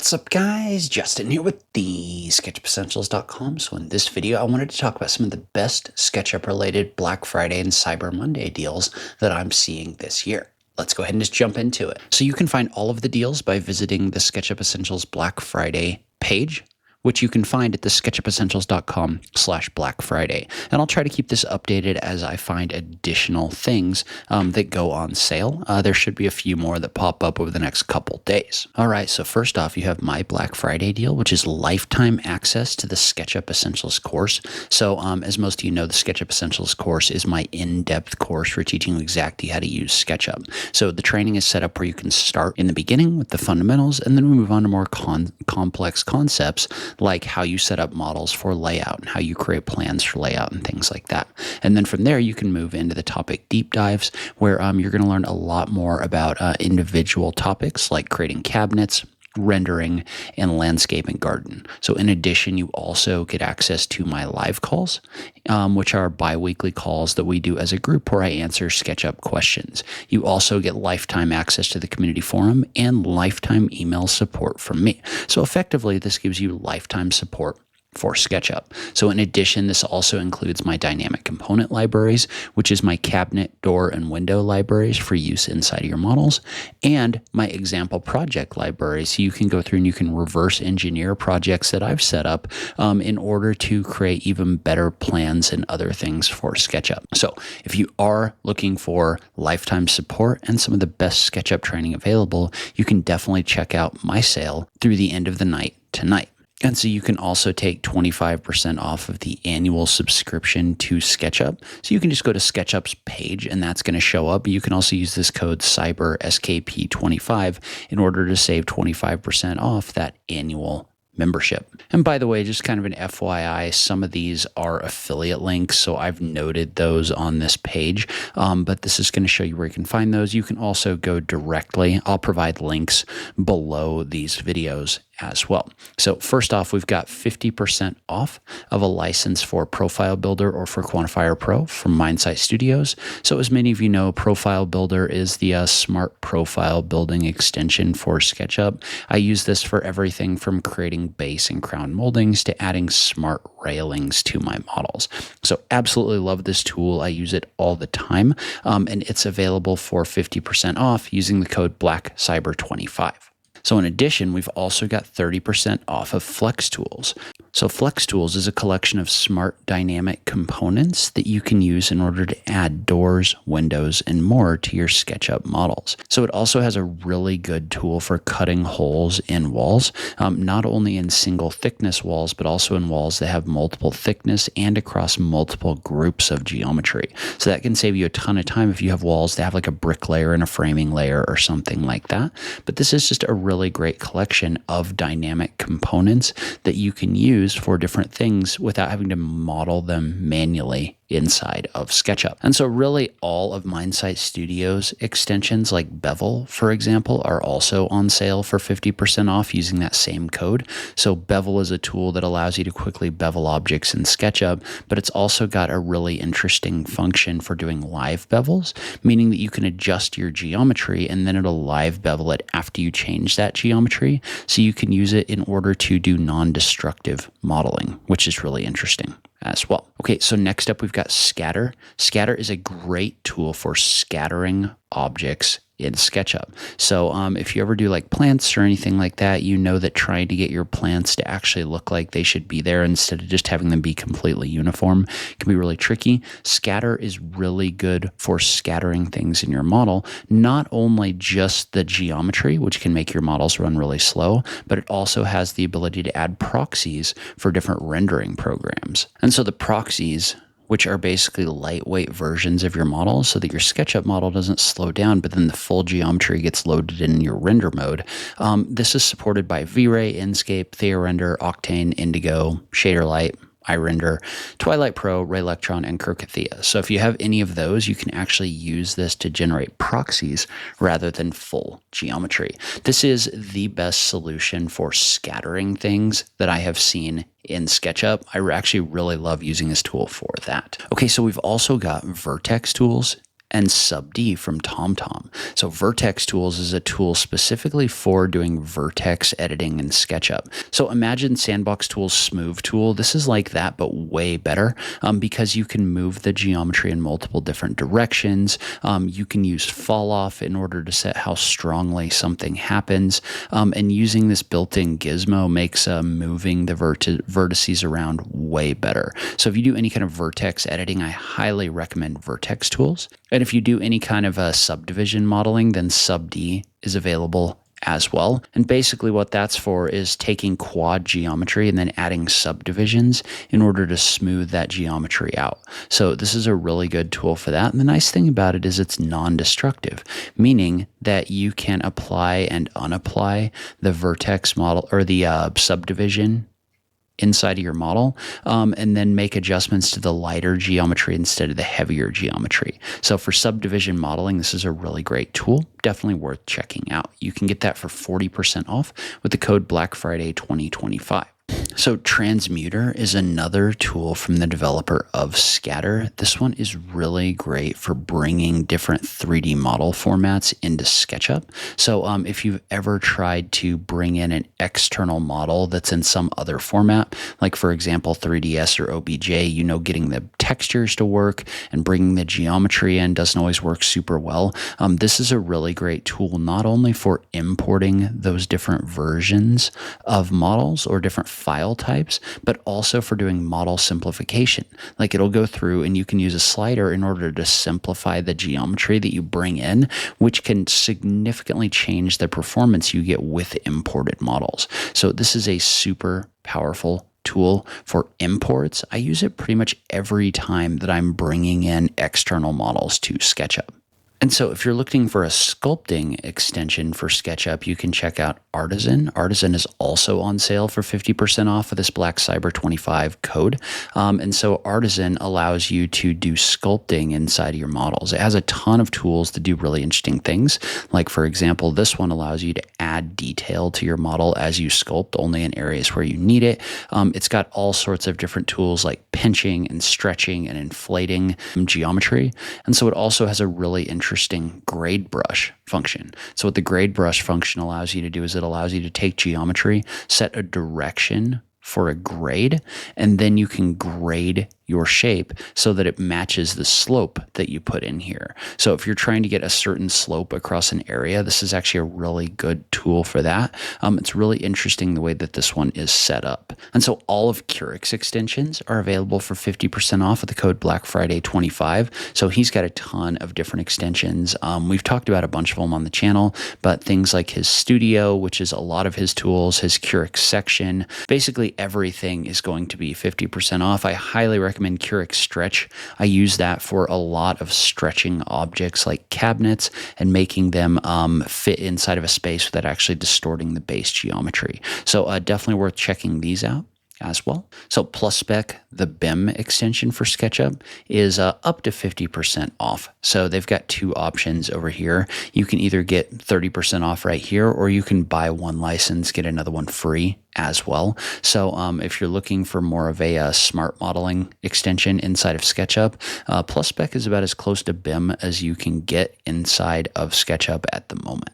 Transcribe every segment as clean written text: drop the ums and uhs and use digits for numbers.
What's up guys, Justin here with the SketchUpEssentials.com. So in this video, I wanted to talk about some of the best SketchUp related Black Friday and Cyber Monday deals that I'm seeing this year. Let's go ahead and just jump into it. So you can find all of the deals by visiting the SketchUp Essentials Black Friday page, which you can find at the SketchUpEssentials.com/Black Friday. And I'll try to keep this updated as I find additional things that go on sale. There should be a few more that pop up over the next couple days. All right, so first off, you have my Black Friday deal, which is lifetime access to the SketchUp Essentials course. So as most of you know, the SketchUp Essentials course is my in-depth course for teaching you exactly how to use SketchUp. So the training is set up where you can start in the beginning with the fundamentals, and then we move on to more complex concepts like how you set up models for layout and how you create plans for layout and things like that. And then from there, you can move into the topic deep dives where you're going to learn a lot more about individual topics like creating cabinets, rendering, and landscape and garden. So in addition, you also get access to my live calls, which are bi-weekly calls that we do as a group where I answer SketchUp questions. You also get lifetime access to the community forum and lifetime email support from me. So effectively, this gives you lifetime support for SketchUp. So in addition, this also includes my dynamic component libraries, which is my cabinet, door, and window libraries for use inside of your models, and my example project library. So you can go through and you can reverse engineer projects that I've set up in order to create even better plans and other things for SketchUp. So if you are looking for lifetime support and some of the best SketchUp training available, you can definitely check out my sale through the end of the night tonight. And so you can also take 25% off of the annual subscription to SketchUp. So you can just go to SketchUp's page and that's going to show up. You can also use this code SKP25 in order to save 25% off that annual membership. And by the way, just kind of an FYI, some of these are affiliate links, so I've noted those on this page, but this is going to show you where you can find those. You can also go directly. I'll provide links below these videos as well. So first off, we've got 50% off of a license for Profile Builder or for Quantifier Pro from Mindsight Studios. So as many of you know, Profile Builder is the smart profile building extension for SketchUp. I use this for everything from creating base and crown moldings to adding smart railings to my models. So absolutely love this tool. I use it all the time, and it's available for 50% off using the code BLACKCYBER25. So in addition, we've also got 30% off of FlexTools. So FlexTools is a collection of smart dynamic components that you can use in order to add doors, windows, and more to your SketchUp models. So it also has a really good tool for cutting holes in walls, not only in single thickness walls, but also in walls that have multiple thickness and across multiple groups of geometry. So that can save you a ton of time if you have walls that have like a brick layer and a framing layer or something like that. But this is just a really great collection of dynamic components that you can use for different things without having to model them manually inside of SketchUp. And so really all of Mindsight Studios extensions like Bevel, for example, are also on sale for 50% off using that same code. So Bevel is a tool that allows you to quickly bevel objects in SketchUp, but it's also got a really interesting function for doing live bevels, meaning that you can adjust your geometry and then it'll live bevel it after you change that geometry. So you can use it in order to do non-destructive modeling, which is really interesting as well. Okay, so next up we've got Skatter. Skatter is a great tool for scattering objects in SketchUp. So if you ever do like plants or anything like that, you know that trying to get your plants to actually look like they should be there instead of just having them be completely uniform can be really tricky. Skatter is really good for scattering things in your model, not only just the geometry, which can make your models run really slow, but it also has the ability to add proxies for different rendering programs. And so the proxies, which are basically lightweight versions of your model so that your SketchUp model doesn't slow down, but then the full geometry gets loaded in your render mode. This is supported by Vray, Enscape, TheoRender, Octane, Indigo, ShaderLite, iRender, Twilight Pro, Ray Electron, and Curic. So if you have any of those, you can actually use this to generate proxies rather than full geometry. This is the best solution for scattering things that I have seen in SketchUp. I actually really love using this tool for that. Okay, so we've also got Vertex Tools and SubD from TomTom. So Vertex Tools is a tool specifically for doing vertex editing in SketchUp. So imagine Sandbox Tool's Smooth tool. This is like that, but way better because you can move the geometry in multiple different directions. You can use fall off in order to set how strongly something happens. And using this built-in gizmo makes moving the vertices around way better. So if you do any kind of vertex editing, I highly recommend Vertex Tools. And if you do any kind of subdivision modeling, then SubD is available as well. And basically what that's for is taking quad geometry and then adding subdivisions in order to smooth that geometry out. So this is a really good tool for that. And the nice thing about it is it's non-destructive, meaning that you can apply and unapply the vertex model or the subdivision inside of your model, and then make adjustments to the lighter geometry instead of the heavier geometry. So for subdivision modeling, this is a really great tool. Definitely worth checking out. You can get that for 40% off with the code Black Friday 2025. So Transmutr is another tool from the developer of Skatter. This one is really great for bringing different 3D model formats into SketchUp. So if you've ever tried to bring in an external model that's in some other format, like for example 3ds or OBJ, getting the textures to work and bringing the geometry in doesn't always work super well. This is a really great tool, not only for importing those different versions of models or different file types, but also for doing model simplification. Like it'll go through and you can use a slider in order to simplify the geometry that you bring in, which can significantly change the performance you get with imported models. So this is a super powerful tool for imports. I use it pretty much every time that I'm bringing in external models to SketchUp. And so if you're looking for a sculpting extension for SketchUp, you can check out Artisan. Artisan is also on sale for 50% off of this Black Cyber 25 code. And so Artisan allows you to do sculpting inside of your models. It has a ton of tools to do really interesting things. Like for example, this one allows you to add detail to your model as you sculpt, only in areas where you need it. It's got all sorts of different tools like pinching and stretching and inflating geometry. And so it also has a really interesting grade brush function. So what the grade brush function allows you to do is it allows you to take geometry, set a direction for a grade, and then you can grade your shape so that it matches the slope that you put in here. So if you're trying to get a certain slope across an area, this is actually a really good tool for that. It's really interesting the way that this one is set up. And so all of Curic's extensions are available for 50% off with the code Black Friday 25. So he's got a ton of different extensions. We've talked about a bunch of them on the channel, but things like his studio, which is a lot of his tools, his Curic section, basically everything is going to be 50% off. I highly recommend Curic Stretch. I use that for a lot of stretching objects like cabinets and making them fit inside of a space without actually distorting the base geometry. So definitely worth checking these out as well. So PlusSpec, the BIM extension for SketchUp, is up to 50% off. So they've got two options over here. You can either get 30% off right here, or you can buy one license, get another one free as well. So if you're looking for more of a smart modeling extension inside of SketchUp, PlusSpec is about as close to BIM as you can get inside of SketchUp at the moment.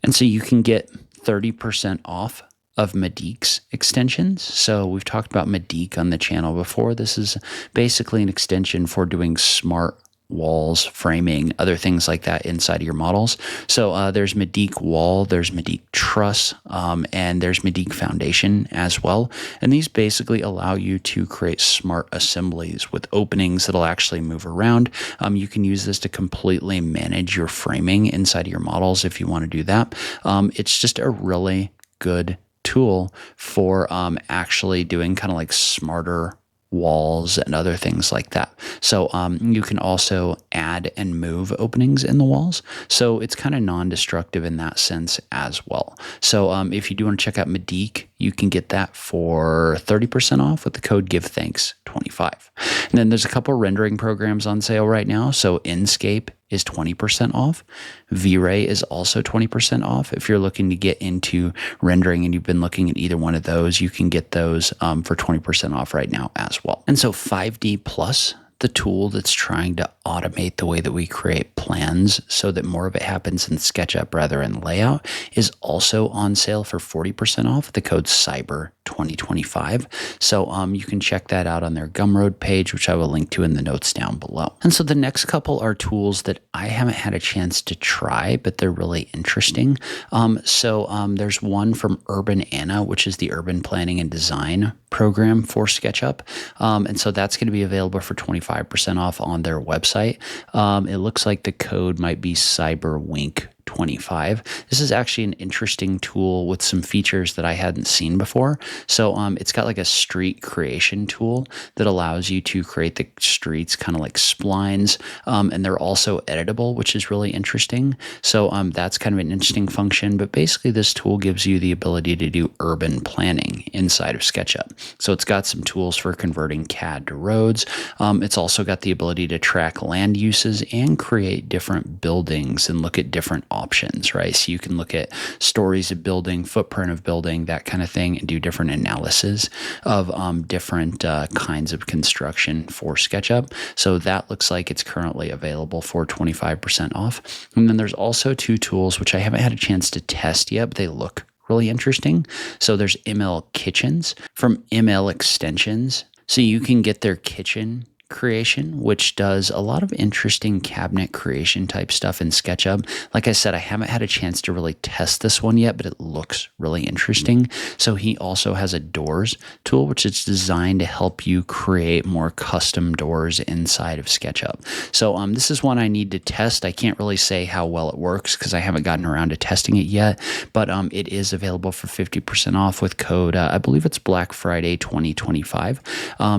And so you can get 30% off of Medeek's extensions. So we've talked about Medeek on the channel before. This is basically an extension for doing smart walls, framing, other things like that inside of your models. So there's Medeek Wall, there's Medeek Truss, and there's Medeek Foundation as well. And these basically allow you to create smart assemblies with openings that'll actually move around. You can use this to completely manage your framing inside of your models if you want to do that. It's just a really good tool for actually doing kind of like smarter walls and other things like that. So you can also add and move openings in the walls. So it's kind of non-destructive in that sense as well. So if you do want to check out Medeek, you can get that for 30% off with the code GiveThanks25. And then there's a couple rendering programs on sale right now. So Enscape is 20% off. Vray is also 20% off. If you're looking to get into rendering and you've been looking at either one of those, you can get those for 20% off right now as well. And so 5D Plus, the tool that's trying to automate the way that we create plans so that more of it happens in SketchUp rather than layout, is also on sale for 40% off. The code CYBER2025. So you can check that out on their Gumroad page, which I will link to in the notes down below. And so the next couple are tools that I haven't had a chance to try, but they're really interesting. There's one from UrbanAna, which is the urban planning and design program for SketchUp. And so that's going to be available for 25% off on their website. It looks like the code might be CyberWink25. This is actually an interesting tool with some features that I hadn't seen before. So it's got like a street creation tool that allows you to create the streets kind of like splines, and they're also editable, which is really interesting. So that's kind of an interesting function, but basically this tool gives you the ability to do urban planning inside of SketchUp. So it's got some tools for converting CAD to roads. It's also got the ability to track land uses and create different buildings and look at different options, right? So you can look at stories of building, footprint of building, that kind of thing, and do different analysis of different kinds of construction for SketchUp. So that looks like it's currently available for 25% off. And then there's also two tools which I haven't had a chance to test yet, but they look really interesting. So there's MLKitchens from ML Extensions. So you can get their kitchen creation, which does a lot of interesting cabinet creation type stuff in SketchUp. Like I said, I haven't had a chance to really test this one yet, but it looks really interesting. So he also has a doors tool, which is designed to help you create more custom doors inside of SketchUp. So this is one I need to test. I can't really say how well it works because I haven't gotten around to testing it yet, but it is available for 50% off with code, I believe it's Black Friday 2025.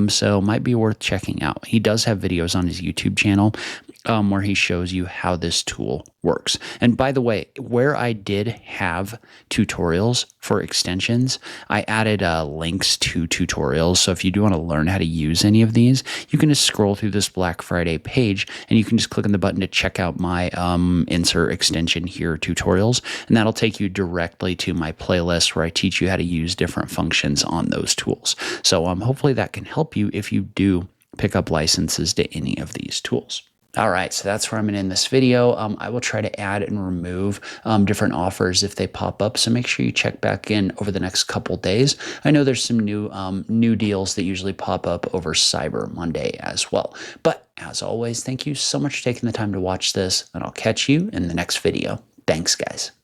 So might be worth checking out. He does have videos on his YouTube channel where he shows you how this tool works. And by the way, where I did have tutorials for extensions, I added links to tutorials. So if you do want to learn how to use any of these, you can just scroll through this Black Friday page and you can just click on the button to check out my insert extension here tutorials. And that'll take you directly to my playlist where I teach you how to use different functions on those tools. So hopefully that can help you if you do pick up licenses to any of these tools. All right, so that's where I'm going to end this video. I will try to add and remove different offers if they pop up, so make sure you check back in over the next couple days. I know there's some new deals that usually pop up over Cyber Monday as well. But as always, thank you so much for taking the time to watch this, and I'll catch you in the next video. Thanks, guys.